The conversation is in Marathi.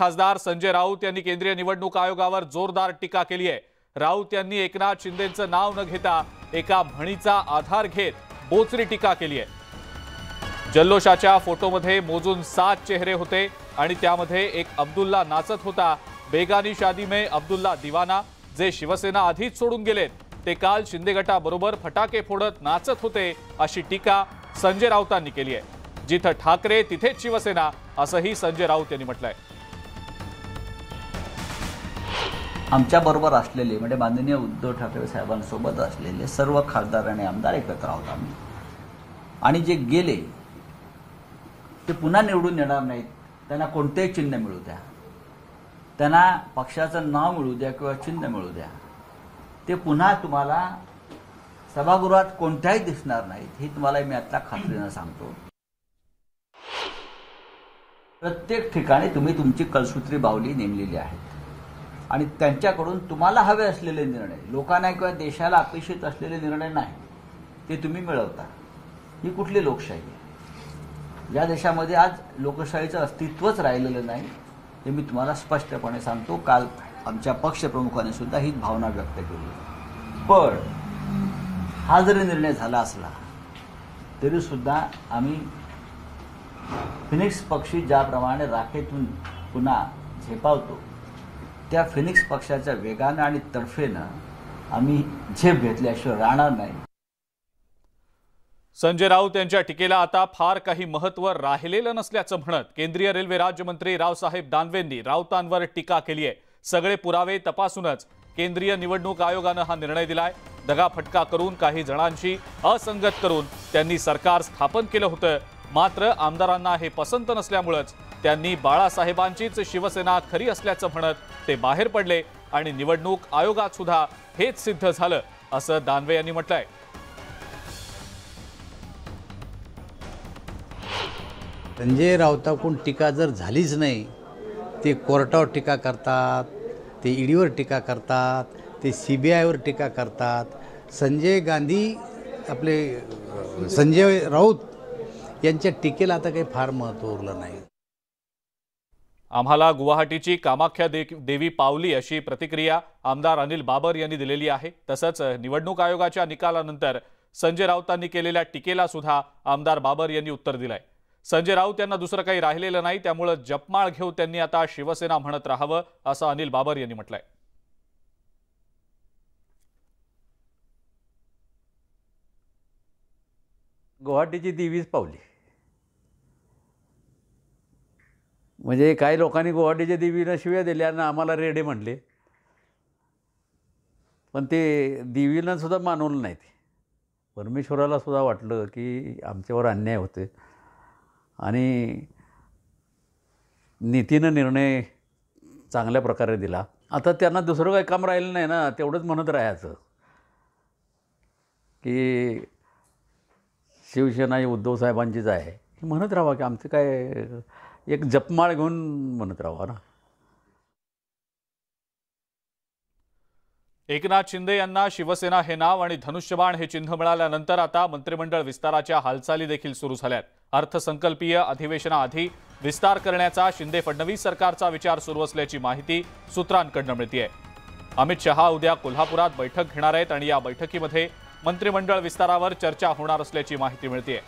खासदार संजय राऊत यांनी केंद्रीय निवडणूक आयोगावर जोरदार टीका केली आहे। राऊत यांनी एकनाथ शिंदेंचं नाव न घेता एका म्हणीचा आधार घेत बोचरी टीका केली आहे। जल्लोषाच्या फोटोमध्ये मोजून 7 चेहरे होते आणि त्यामध्ये एक अब्दुल्ला नाचत होता। बेगानी शादी में अब्दुल्ला दीवाना, जे शिवसेना आधीच सोडून गेलेत ते काल शिंदे गटाबरोबर फटाके फोडत नाचत होते, अशी टीका संजय राऊतांनी केली आहे। जिथे ठाकरे तिथेच शिवसेना, असंही संजय राऊत यांनी म्हटलंय। आमच्या बरोबर असलेले म्हणजे माननीय उद्धव ठाकरे साहेबांसोबत असलेले सर्व खासदार आणि आमदार एकत्र आहोत आम्ही, आणि जे गेले ते पुन्हा निवडून येणार नाहीत। त्यांना कोणतेही चिन्ह मिळू द्या, त्यांना पक्षाचं नाव मिळू द्या किंवा चिन्ह मिळू द्या, ते पुन्हा तुम्हाला सभागृहात कोणत्याही दिसणार नाहीत, हे तुम्हाला मी आता खात्रीनं सांगतो। प्रत्येक ठिकाणी तुम्ही तुमची कलसूत्री बाहुली नेमलेली आहेत आणि त्यांच्याकडून तुम्हाला हवे असलेले निर्णय, लोकांना किंवा देशाला अपेक्षित असलेले निर्णय नाही ते तुम्ही मिळवता। ही कुठली लोकशाही आहे? या देशामध्ये आज लोकशाहीचं अस्तित्वच राहिलेलं नाही, हे मी तुम्हाला स्पष्टपणे सांगतो। काल आमच्या पक्षप्रमुखांनी सुद्धा ही भावना व्यक्त केली। पण हा जरी निर्णय झाला असला तरी सुद्धा आम्ही फिनिक्स पक्षी ज्याप्रमाणे राखेतून पुन्हा झेपावतो, त्या फिनिक्स पक्षाच्या वेगानं आणि तडफेनं आम्ही झेप घेतल्याशिवाय राहणार नाही। संजय राऊत यांच्या टीकेला आता फार काही महत्त्व राहिलेलं नसल्याचं म्हणत केंद्रीय रेल्वे राज्यमंत्री रावसाहेब दानवेंनी राऊतांवर टीका केली आहे। सगळे पुरावे तपासूनच केंद्रीय निवडणूक आयोगानं हा निर्णय दिलाय। दगाफटका करून, काही जणांशी असंगत करून त्यांनी सरकार स्थापन केलं होतं, मात्र आमदारांना हे पसंत नसल्यामुळेच त्यांनी बाळासाहेबांचीच शिवसेना खरी असल्याचं म्हणत ते बाहेर पडले आणि निवडणूक आयोगात सुद्धा हेच सिद्ध झालं, असं दानवे यांनी म्हटलंय। संजय राऊतांकडून टीका जर झालीच नाही, ते कोर्टावर टीका करतात, ते ईडीवर टीका करतात, ते सीबीआयवर टीका करतात। संजय राऊत यांच्या टीकेला आता काही फार महत्त्व उरलं नाही। आम्हाला गुवाहाटीची कामाख्या देवी पावली, अशी प्रतिक्रिया आमदार अनिल बाबर यांनी दिलेली आहे। तसंच निवडणूक आयोगाच्या निकालानंतर संजय राऊतांनी केलेल्या टीकेला सुद्धा आमदार बाबर यांनी उत्तर दिलंय। संजय राऊत यांना दुसरं काही राहिलेलं नाही, त्यामुळे जपमाळ घेऊन त्यांनी आता शिवसेना म्हणत राहावं, असं अनिल बाबर यांनी म्हटलंय। गुवाहाटीची देवीच पावली म्हणजे काही लोकांनी गुवाहाटीच्या देवीला शिव्या दिल्या आणि आम्हाला रेडे म्हणले, पण ते देवीला सुद्धा मानवलं नाही। ते परमेश्वराला सुद्धा वाटलं की आमच्यावर अन्याय होते आणि नीतीनं निर्णय चांगल्या प्रकारे दिला। आता त्यांना दुसरं काही काम राहिलं नाही ना, तेवढंच म्हणत राहायचं की शिवसेना ही उद्धव साहेबांचीच आहे, हे म्हणत राहावं की आमचं काय, एक जपमाळ घेऊन म्हणत राहावं ना। एकनाथ शिंदे यांना शिवसेना हे नाव आणि धनुष्यबाण हे चिन्ह मिळाल्यानंतर आता मंत्रिमंडळ विस्ताराच्या हालचाली देखील सुरू झाल्यात। अर्थसंकल्पीय अधिवेशनाआधी विस्तार करण्याचा शिंदे फडणवीस सरकारचा विचार सुरू असल्याची माहिती सूत्रांकडून मिळतेय। अमित शहा उद्या कोल्हापुरात बैठक घेणार आहेत आणि या बैठकीमध्ये मंत्रिमंडळ विस्तारावर चर्चा होणार असल्याची माहिती मिळतेय।